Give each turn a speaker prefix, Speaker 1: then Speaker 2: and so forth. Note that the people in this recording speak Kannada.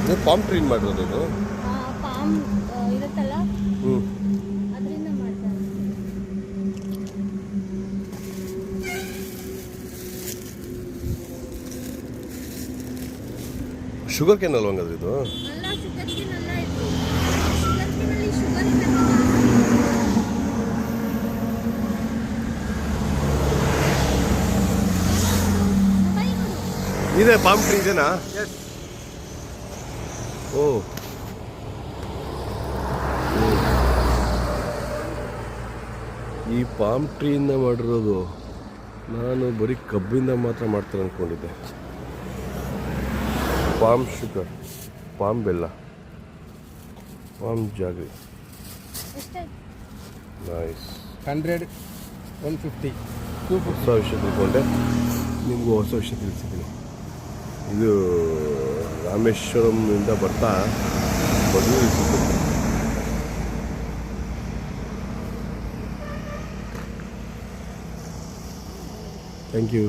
Speaker 1: ನೀವು ಪಾಮ್ ಟ್ರೀನ್ ಮಾಡಿರೋದು ಇದು?
Speaker 2: ಪಾಮ್ ಇರುತ್ತಲ್ಲ
Speaker 1: ಹ್ಞೂ.
Speaker 2: ಅದರಿಂದ ಮಾಡ್ತಾರೆ.
Speaker 1: ಶುಗರ್ ಕೇನ್ ಅಲ್ವಾ ಹಂಗಾದ್ರೆ ಇದು?
Speaker 2: ಅಲ್ಲ, ಶುಗರ್ ಕೇನ್ ಅಲ್ಲ ಇದು. ಶುಗರ್ ಕೇನಲ್ಲಿ ಶುಗರ್ ಇಲ್ಲ.
Speaker 1: ಇದೆ ಪಾಮ್ ಟ್ರೀ ಇದೆನಾ? ಓ, ಈ ಪಾಮ್ ಟ್ರೀಯಿಂದ ಮಾಡಿರೋದು. ನಾನು ಬರೀ ಕಬ್ಬಿಂದ ಮಾತ್ರ ಮಾಡ್ತಾರೆ ಅಂದ್ಕೊಂಡಿದ್ದೆ. ಪಾಮ್ ಶುಗರ್, ಪಾಮ್ ಬೆಲ್ಲ, ಪಾಮ್ ಜಾಗ್ರಿ. ನೈಸ್.
Speaker 3: 100, 150, 250.
Speaker 1: ಹೊಸ ವಿಷಯ ತಿಳ್ಕೊಂಡೆ, ನಿಮಗೂ ಹೊಸ ವಿಷಯ ತಿಳಿಸಿದ್ದೀನಿ. ಇದು ರಾಮೇಶ್ವರಂನಿಂದ ಬರ್ತಾ ಬದಲು ಸಿಗುತ್ತೆ. Thank you.